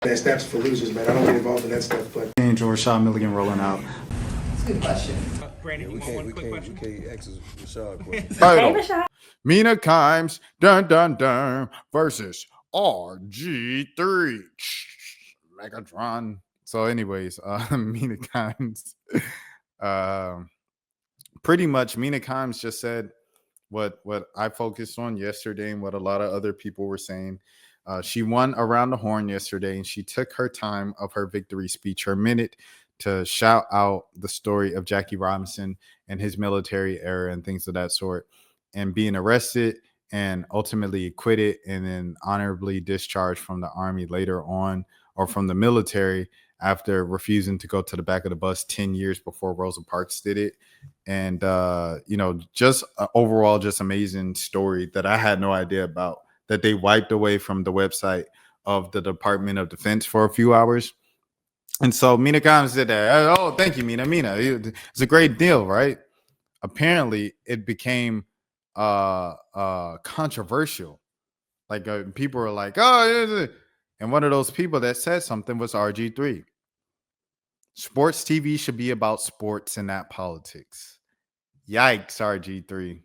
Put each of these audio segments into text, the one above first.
That snaps for losers, man. I don't get involved in that stuff, but Angel Rashad Milligan rolling out. That's a good question. Brandon, Yeah, you want one quick question? we can't ask Rashad questions. Title. Mina Kimes, versus RG3. Megatron. So, anyways, Mina Kimes. Pretty much, Mina Kimes just said what I focused on yesterday and what a lot of other people were saying. She won around the horn yesterday, and she took her time of her victory speech, her minute, to shout out the story of Jackie Robinson and his military era and things of that sort, and being arrested and ultimately acquitted and then honorably discharged from the Army later on, or from the military after refusing to go to the back of the bus 10 years before Rosa Parks did it. And, just overall, just amazing story that I had no idea about, that they wiped away from the website of the Department of Defense for a few hours. And so Mina Kimes said that. Oh, thank you, Mina. It's a great deal, right? Apparently, it became controversial. Like people were like, oh, and one of those people that said something was RG3. Sports TV should be about sports and not politics. Yikes, RG3.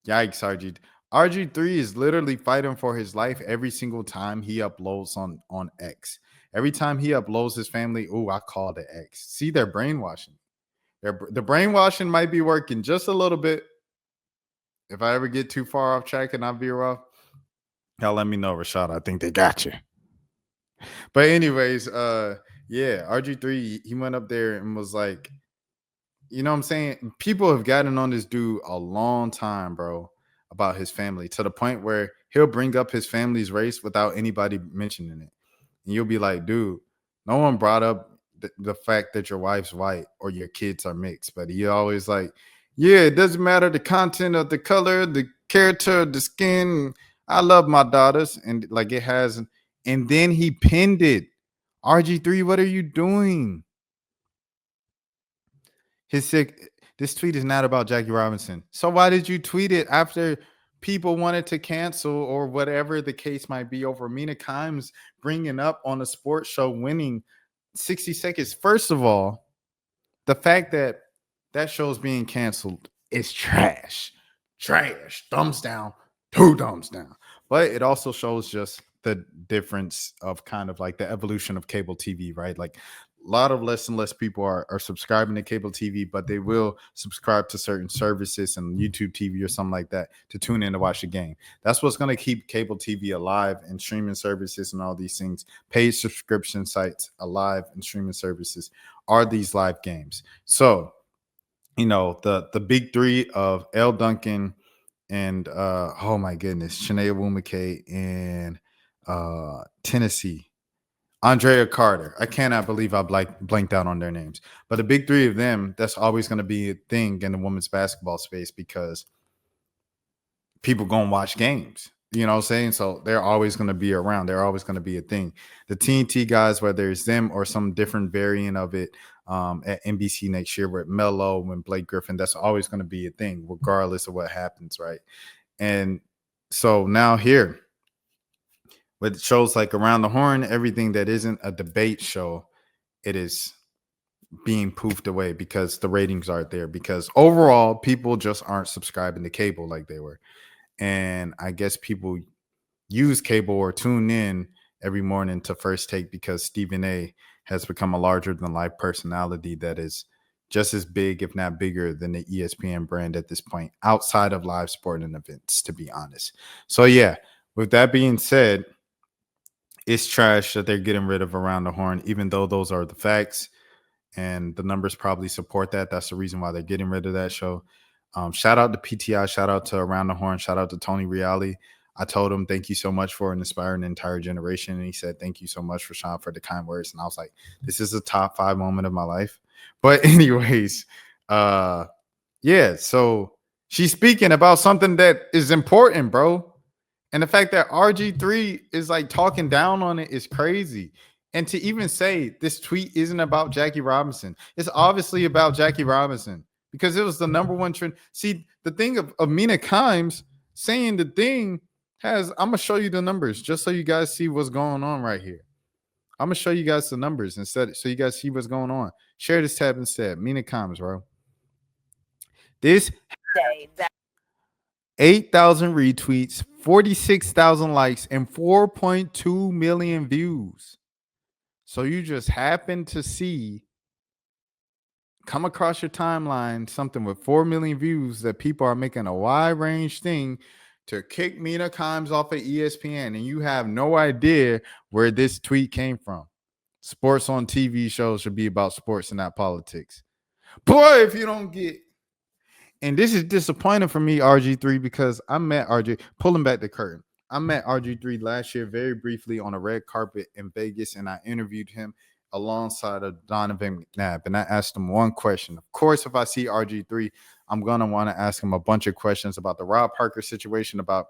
Yikes, RG. RG3 is literally fighting for his life every single time he uploads on X. Every time he uploads his family, I called it X. See, they're brainwashing. The brainwashing might be working just a little bit. If I ever get too far off track and I veer off, y'all let me know, Rashad. I think they got you. But anyways, RG3, he went up there and was like, you know what I'm saying? People have gotten on this dude a long time, bro, about his family, to the point where he'll bring up his family's race without anybody mentioning it. And you'll be like, dude, no one brought up the fact that your wife's white or your kids are mixed. But he always like, yeah, it doesn't matter the content of the color, the character, the skin. I love my daughters. And like it has. And then he pinned it. RG3, what are you doing? This tweet is not about Jackie Robinson. So why did you tweet it after people wanted to cancel or whatever the case might be over Mina Kimes bringing up on a sports show winning 60 seconds? First of all, the fact that that show's being canceled is trash. Trash. Thumbs down. 2 thumbs down. But it also shows just the difference of kind of like the evolution of cable TV, right? Like a lot of less and less people are subscribing to cable TV, but they will subscribe to certain services and YouTube TV or something like that to tune in to watch the game. That's what's going to keep cable TV alive and streaming services and all these things. Paid subscription sites alive and streaming services are these live games. So, the big three of Elle Duncan and oh my goodness, Shanae Wumake and Tennessee, Andrea Carter. I cannot believe I blanked out on their names. But the big three of them, that's always going to be a thing in the women's basketball space because people going to watch games. You know what I'm saying? So they're always going to be around. They're always going to be a thing. The TNT guys, whether it's them or some different variant of it at NBC next year with Melo and Blake Griffin, that's always going to be a thing regardless of what happens, right? And so now here, with shows like Around the Horn, everything that isn't a debate show, it is being poofed away because the ratings aren't there. Because overall, people just aren't subscribing to cable like they were. And I guess people use cable or tune in every morning to First Take because Stephen A has become a larger than life personality that is just as big, if not bigger, than the ESPN brand at this point, outside of live sporting events, to be honest. So yeah, with that being said, it's trash that they're getting rid of Around the Horn, even though those are the facts and the numbers probably support that. That's the reason why they're getting rid of that show. Shout out to PTI, shout out to Around the Horn, shout out to Tony Reali. I told him, thank you so much for inspiring an entire generation. And he said, thank you so much, Rashawn, for the kind words. And I was like, this is a top 5 moment of my life. But anyways, so she's speaking about something that is important, bro. And the fact that RG3 is like talking down on it is crazy. And to even say this tweet isn't about Jackie Robinson, it's obviously about Jackie Robinson because it was the number one trend. See, the thing of Mina Kimes saying the thing has, I'm going to show you the numbers just so you guys see what's going on right here. I'm gonna show you guys the numbers instead, so you guys see what's going on. Share this tab instead. Mina comments, bro. This 8,000 retweets, 46,000 likes, and 4.2 million views. So you just happen to come across your timeline something with 4 million views that people are making a wide range thing to kick Mina Kimes off of ESPN, and you have no idea where this tweet came from. Sports on TV shows should be about sports and not politics. Boy, if you don't get, and this is disappointing for me, RG3, because I met RG, pulling back the curtain. I met RG3 last year very briefly on a red carpet in Vegas, and I interviewed him alongside of Donovan McNabb. And I asked him one question. Of course, if I see RG3, I'm going to want to ask him a bunch of questions about the Rob Parker situation, about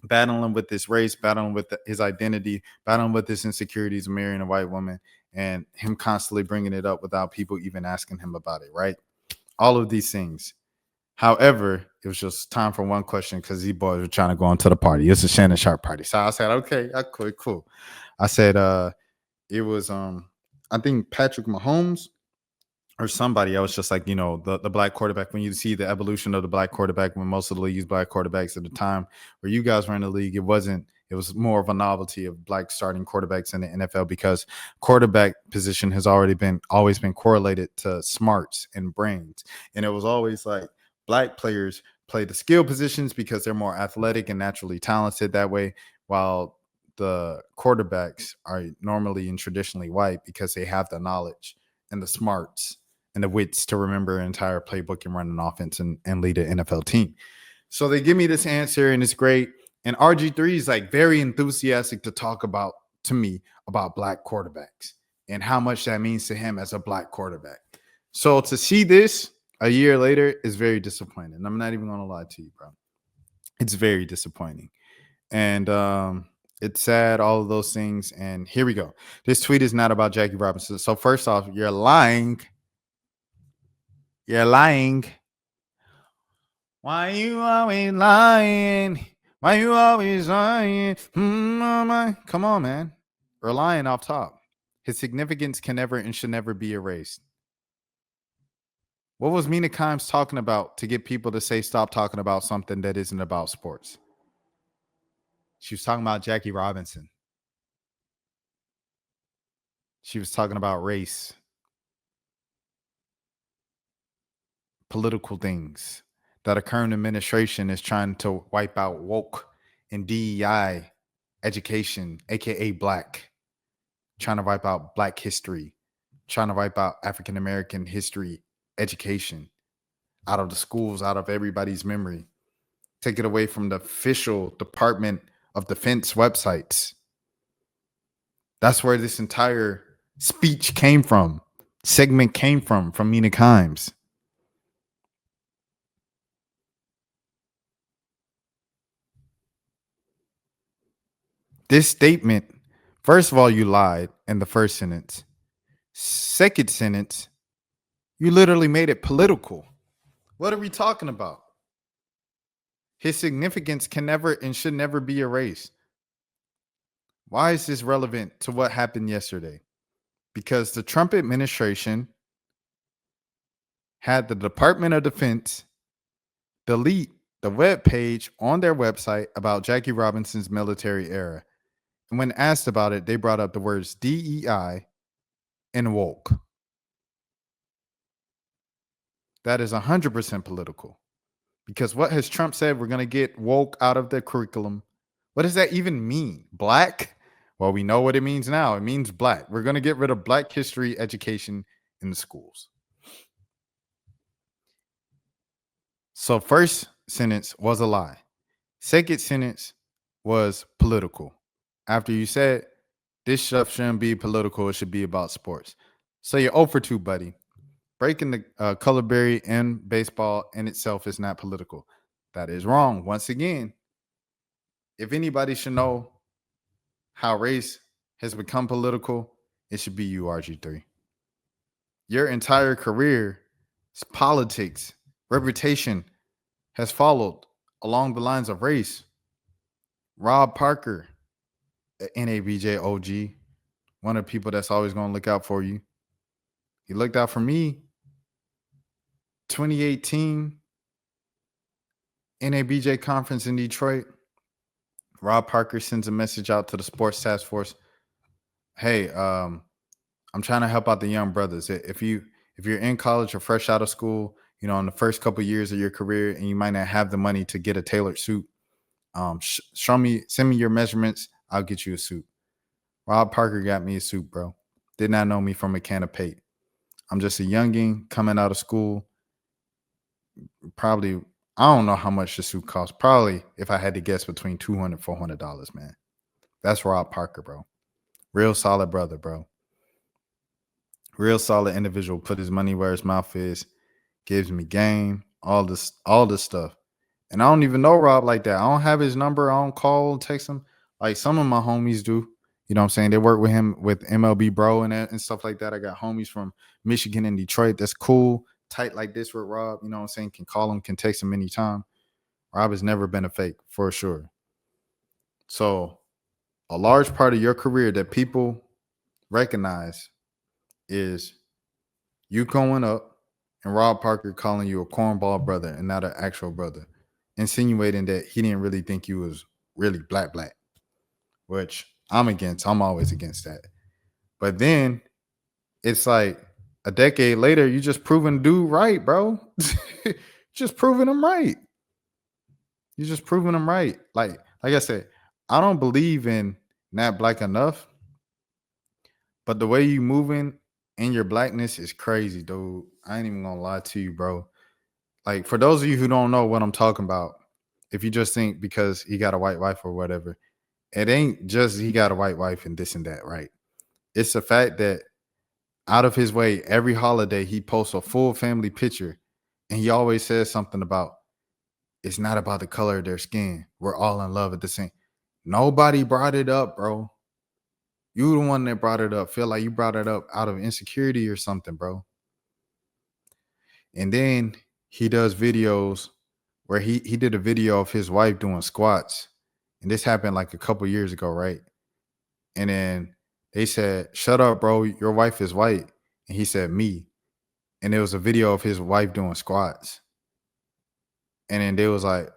battling with this race, battling with his identity, battling with his insecurities of marrying a white woman, and him constantly bringing it up without people even asking him about it, right? All of these things. However, it was just time for one question because these boys were trying to go on to the party. It's a Shannon Sharp party. So I said, okay, cool. I said, it was, I think Patrick Mahomes or somebody else, just like, the black quarterback, when you see the evolution of the black quarterback, when most of the league used black quarterbacks at the time where you guys were in the league, it was more of a novelty of black starting quarterbacks in the NFL because quarterback position has always been correlated to smarts and brains. And it was always like black players play the skill positions because they're more athletic and naturally talented that way, while the quarterbacks are normally and traditionally white because they have the knowledge and the smarts and the wits to remember an entire playbook and run an offense and lead an NFL team. So they give me this answer and it's great. And RG3 is like very enthusiastic to talk to me about black quarterbacks and how much that means to him as a black quarterback. So to see this a year later is very disappointing. I'm not even going to lie to you, bro. It's very disappointing. And it's sad, all of those things. And here we go. This tweet is not about Jackie Robinson. So first off, you're lying. You're lying. Why you always lying? Why you always lying? Come on, man. We're lying off top. His significance can never and should never be erased. What was Mina Kimes talking about to get people to say stop talking about something that isn't about sports? She was talking about Jackie Robinson. She was talking about race, political things that a current administration is trying to wipe out woke and DEI education, aka black, trying to wipe out black history, trying to wipe out African American history education out of the schools, out of everybody's memory. Take it away from the official Department of Defense websites. That's where this entire speech came from, segment came from Mina Kimes. This statement, first of all, you lied in the first sentence. Second sentence, you literally made it political. What are we talking about? His significance can never and should never be erased. Why is this relevant to what happened yesterday? Because the Trump administration had the Department of Defense delete the web page on their website about Jackie Robinson's military era. And when asked about it, they brought up the words DEI and woke. That is 100% political. Because what has Trump said? We're going to get woke out of the curriculum. What does that even mean? Black? Well, we know what it means now. It means black. We're going to get rid of black history education in the schools. So first sentence was a lie. Second sentence was political. After you said this stuff shouldn't be political, it should be about sports. So you're 0 for 2, buddy. Breaking the color barrier in baseball in itself is not political. That is wrong. Once again, if anybody should know how race has become political, it should be you, RG3. Your entire career, politics, reputation has followed along the lines of race. Rob Parker, NABJ OG, one of the people that's always going to look out for you. He looked out for me. 2018 NABJ conference in Detroit. Rob Parker sends a message out to the sports task force. Hey, I'm trying to help out the young brothers. If you're in college or fresh out of school, you know, in the first couple of years of your career, and you might not have the money to get a tailored suit, send me your measurements. I'll get you a suit. Rob Parker got me a suit, bro. Did not know me from a can of paint. I'm just a youngin' coming out of school. Probably, I don't know how much the suit costs. Probably, if I had to guess, between $200, $400, man. That's Rob Parker, bro. Real solid brother, bro. Real solid individual. Put his money where his mouth is. Gives me game. All this stuff. And I don't even know Rob like that. I don't have his number. I don't call, text him. Like some of my homies do. You know what I'm saying? They work with him with MLB Bro and stuff like that. I got homies from Michigan and Detroit. That's cool. Tight like this with Rob. You know what I'm saying? Can call him, can text him anytime. Rob has never been a fake, for sure. So a large part of your career that people recognize is you going up and Rob Parker calling you a cornball brother and not an actual brother, insinuating that he didn't really think you was really black, which I'm against. I'm always against that. But then it's like a decade later, you just proving dude right, bro. Just proving him right. You're just proving him right. Like I said, I don't believe in not black enough, but the way you moving in your blackness is crazy, dude. I ain't even gonna lie to you, bro. Like, for those of you who don't know what I'm talking about, if you just think because he got a white wife or whatever, it ain't just he got a white wife and this and that, right? It's the fact that out of his way, every holiday, he posts a full family picture, and he always says something about, it's not about the color of their skin. We're all in love at the same. Nobody brought it up, bro. You the one that brought it up. Feel like you brought it up out of insecurity or something, bro. And then he does videos where he did a video of his wife doing squats. And this happened like a couple years ago, right? And then they said, shut up, bro. Your wife is white. And he said, me. And there was a video of his wife doing squats. And then they was like,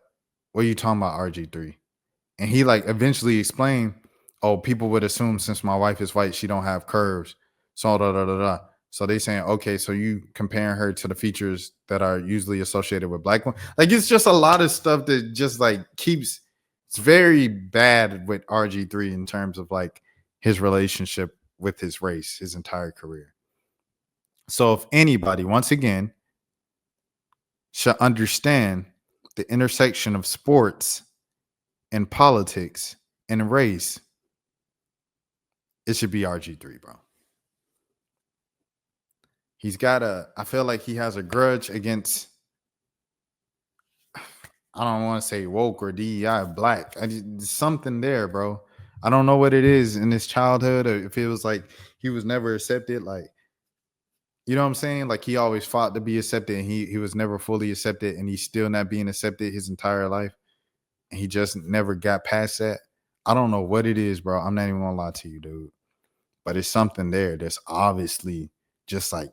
what are you talking about, RG3? And he like eventually explained, oh, people would assume since my wife is white, she don't have curves. So da da da da. So they saying, okay, so you comparing her to the features that are usually associated with black women. Like, it's just a lot of stuff that just like keeps, it's very bad with RG3 in terms of like his relationship with his race, his entire career. So if anybody, once again, should understand the intersection of sports and politics and race, it should be RG3, bro. I feel like he has a grudge against, I don't want to say woke or DEI, black. There's something there, bro. I don't know what it is in his childhood, or if it was like he was never accepted. Like, you know what I'm saying? Like, he always fought to be accepted, and he was never fully accepted, and he's still not being accepted his entire life. And he just never got past that. I don't know what it is, bro. I'm not even gonna lie to you, dude. But it's something there that's obviously just like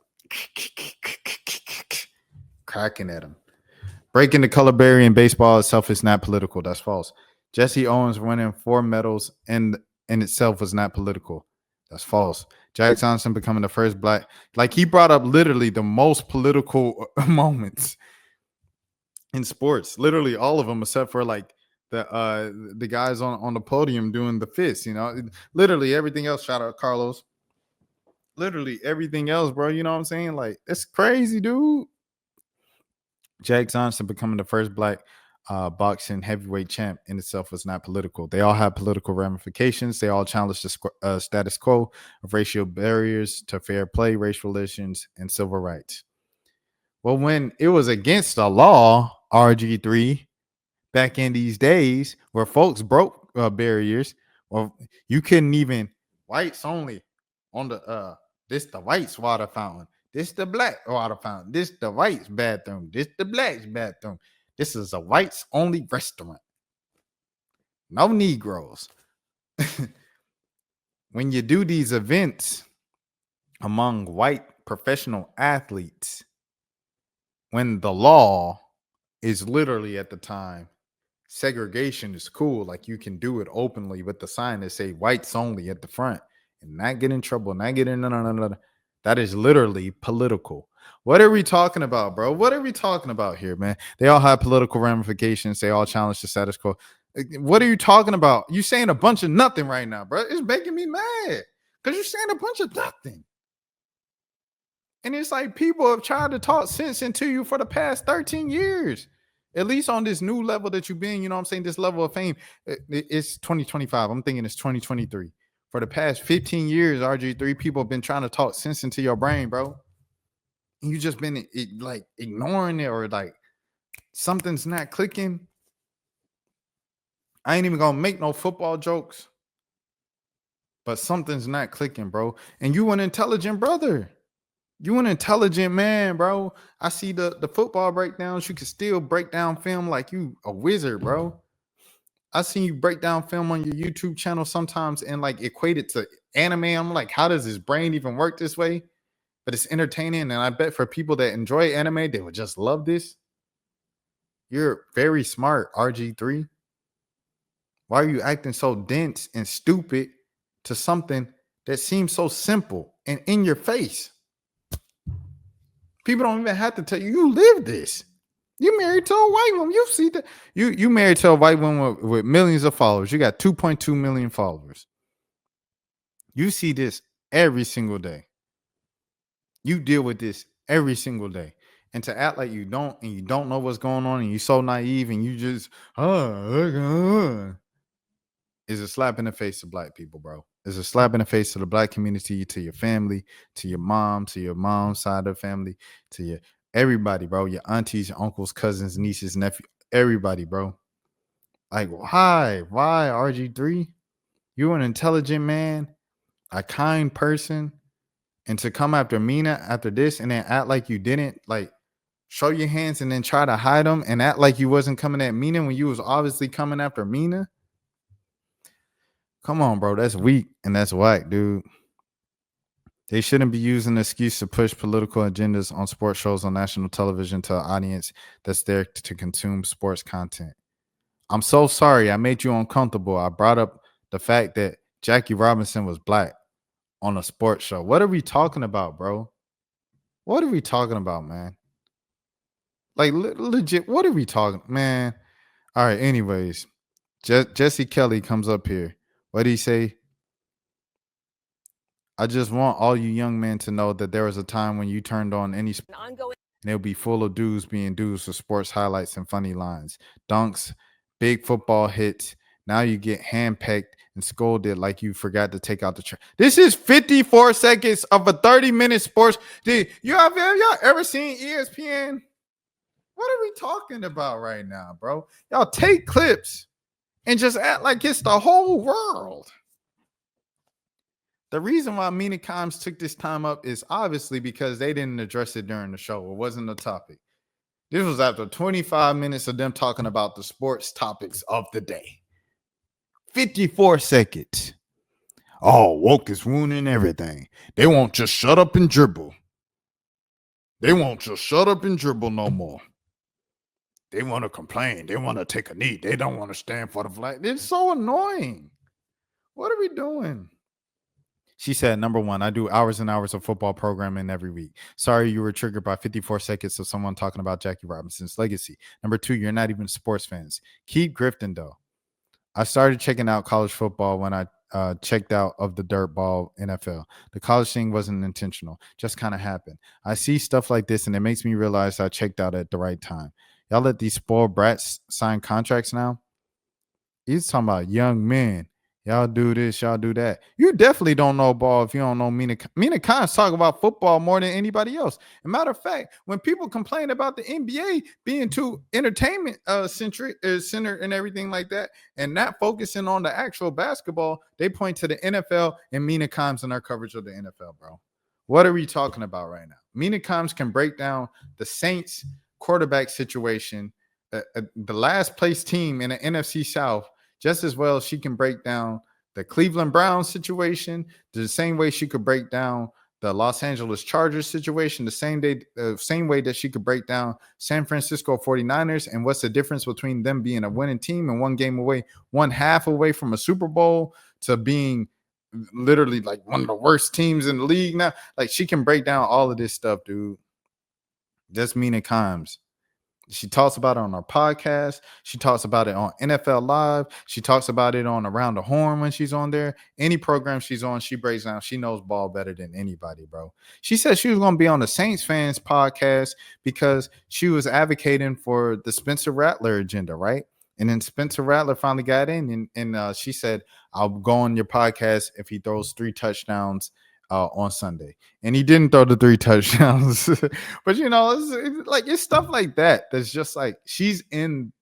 cracking at him. Breaking the color barrier in baseball itself is not political. That's false. Jesse Owens winning 4 medals in itself was not political. That's false. Jack Johnson becoming the first black. Like, he brought up literally the most political moments in sports. Literally all of them, except for like the guys on the podium doing the fist. You know, literally everything else. Shout out Carlos. Literally everything else, bro. You know what I'm saying? Like, it's crazy, dude. Jack Johnson becoming the first black boxing heavyweight champ in itself was not political. They all have political ramifications. They all challenge the status quo of racial barriers to fair play, race relations, and civil rights. Well, when it was against the law, RG3, back in these days where folks broke barriers, well, you couldn't even whites only on the this the whites water fountain. This the black water fountain. This the whites bathroom. This the blacks bathroom. This is a whites only restaurant. No Negroes. when you do these events among white professional athletes, when the law is literally at the time, segregation is cool. Like you can do it openly with the sign that say whites only at the front and not get in trouble, not get in. No. That is literally political. What are we talking about, bro? What are we talking about here, man? They all have political ramifications. They all challenge the status quo. What are you talking about? You saying a bunch of nothing right now, bro. It's making me mad because you're saying a bunch of nothing. And it's like people have tried to talk sense into you for the past 13 years. At least on this new level that you've been, you know what I'm saying? This level of fame. It's 2025. I'm thinking it's 2023. For the past 15 years, RG3, people have been trying to talk sense into your brain, bro. And you just been like ignoring it, or like something's not clicking. I ain't even gonna make no football jokes, but something's not clicking, bro. And you an intelligent brother. You an intelligent man, bro. I see the football breakdowns. You can still break down film like you a wizard, bro. I seen you break down film on your YouTube channel sometimes and like equate it to anime. I'm like, how does his brain even work this way? But it's entertaining, and I bet for people that enjoy anime, they would just love this. You're very smart, RG3. Why are you acting so dense and stupid to something that seems so simple and in your face? People don't even have to tell you. You live this. You married to a white woman. You see that. You married to a white woman with millions of followers. You got 2.2 million followers. You see this every single day. You deal with this every single day. And to act like you don't, and you don't know what's going on, and you're so naive, and you just is a slap in the face to black people, bro. It's a slap in the face to the black community, to your family, to your mom, to your mom's side of the family, to your everybody, bro. Your aunties, your uncles, cousins, nieces, nephews, everybody, bro. Like, why? Why, RG3? You're an intelligent man, a kind person. And to come after Mina after this and then act like you didn't, like, show your hands and then try to hide them and act like you wasn't coming at Mina when you was obviously coming after Mina. Come on, bro. That's weak and that's whack, dude. They shouldn't be using the excuse to push political agendas on sports shows on national television to an audience that's there to consume sports content. I'm so sorry I made you uncomfortable. I brought up the fact that Jackie Robinson was black on a sports show. What are we talking about, bro? What are we talking about, man? Like, legit, what are we talking, man? All right, anyways, Jesse Kelly comes up here. What did he say? I just want all you young men to know that there was a time when you turned on any sport and it'll be full of dudes being dudes for sports highlights and funny lines, dunks, big football hits. Now you get handpecked and scolded like you forgot to take out the trash. This is 54 seconds of a 30-minute sports. Have y'all ever seen ESPN? What are we talking about right now, bro? Y'all take clips and just act like it's the whole world. The reason why Mina Kimes took this time up is obviously because they didn't address it during the show. It wasn't a topic. This was after 25 minutes of them talking about the sports topics of the day. 54 seconds. Oh, woke is ruining everything. They won't just shut up and dribble. They won't just shut up and dribble no more. They want to complain. They want to take a knee. They don't want to stand for the flag. It's so annoying. What are we doing? She said, number one, I do hours and hours of football programming every week. Sorry you were triggered by 54 seconds of someone talking about Jackie Robinson's legacy. Number two, you're not even sports fans. Keep grifting, though. I started checking out college football when I checked out of the dirt ball NFL. The college thing wasn't intentional. Just kind of happened. I see stuff like this, and it makes me realize I checked out at the right time. Y'all let these spoiled brats sign contracts now? He's talking about young men. Y'all do this, y'all do that. You definitely don't know ball if you don't know Mina. Mina Kimes talk about football more than anybody else. As a matter of fact, when people complain about the NBA being too entertainment centric, centered and everything like that, and not focusing on the actual basketball, they point to the NFL and Mina Kimes and our coverage of the NFL, bro. What are we talking about right now? Mina Kimes can break down the Saints quarterback situation, the last place team in the NFC South, just as well as she can break down the Cleveland Browns situation, the same way she could break down the Los Angeles Chargers situation, the same way that she could break down San Francisco 49ers and what's the difference between them being a winning team and one half away from a Super Bowl to being literally like one of the worst teams in the league now. Like, she can break down all of this stuff, dude. That's Mina Kimes. She talks about it on her podcast. She talks about it on NFL Live. She talks about it on Around the Horn when she's on there. Any program she's on, she breaks down. She knows ball better than anybody, bro. She said she was going to be on the Saints fans podcast because she was advocating for the Spencer Rattler agenda, right? And then Spencer Rattler finally got in, and she said, I'll go on your podcast if he throws 3 touchdowns on Sunday. And he didn't throw the 3 touchdowns. But, it's stuff like that that's just like, she's in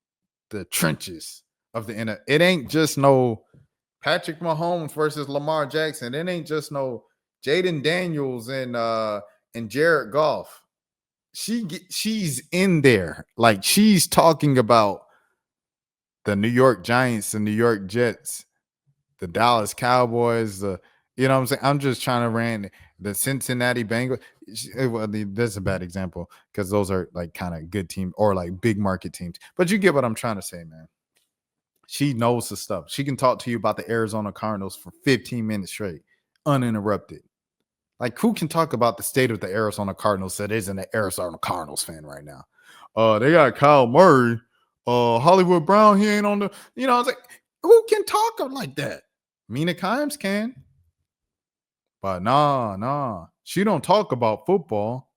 the trenches of the NFL. It ain't just no Patrick Mahomes versus Lamar Jackson. It ain't just no Jaden Daniels and Jared Goff. She's in there. Like, she's talking about the New York Giants, the New York Jets, the Dallas Cowboys, you know what I'm saying? I'm just trying to rant the Cincinnati Bengals. Well, that's a bad example because those are like kind of good teams or like big market teams. But you get what I'm trying to say, man. She knows the stuff. She can talk to you about the Arizona Cardinals for 15 minutes straight, uninterrupted. Like, who can talk about the state of the Arizona Cardinals that isn't an Arizona Cardinals fan right now? They got Kyle Murray. Hollywood Brown, he ain't on the, I was like, who can talk like that? Mina Kimes can. But nah. She don't talk about football.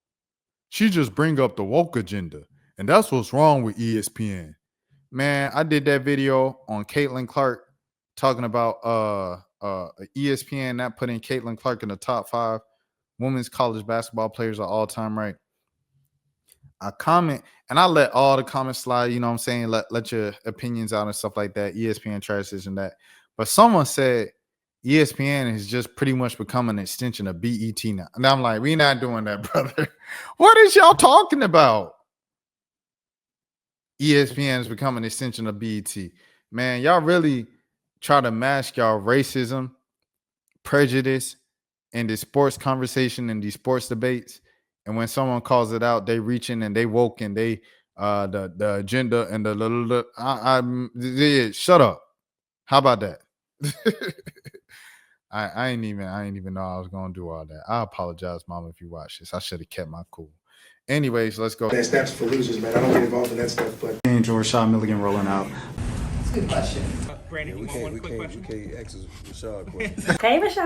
She just bring up the woke agenda. And that's what's wrong with ESPN. Man, I did that video on Caitlin Clark talking about ESPN not putting Caitlin Clark in the top 5 women's college basketball players of all time, right? I comment and I let all the comments slide, you know what I'm saying? Let your opinions out and stuff like that. ESPN trash this and that. But someone said ESPN has just pretty much become an extension of BET now. And I'm like, we not doing that, brother. What is y'all talking about? ESPN has become an extension of BET. Man, y'all really try to mask y'all racism, prejudice, in the sports conversation and these sports debates. And when someone calls it out, they reaching and they woke and they the agenda and shut up. How about that? I ain't even know I was gonna do all that. I apologize, Mama, if you watch this. I should have kept my cool. Anyways, let's go. That's for losers, man. I don't get involved in that stuff, but And Rashad Milligan rolling out. That's a good question. We can't ask Rashad questions. Hey, Rashad.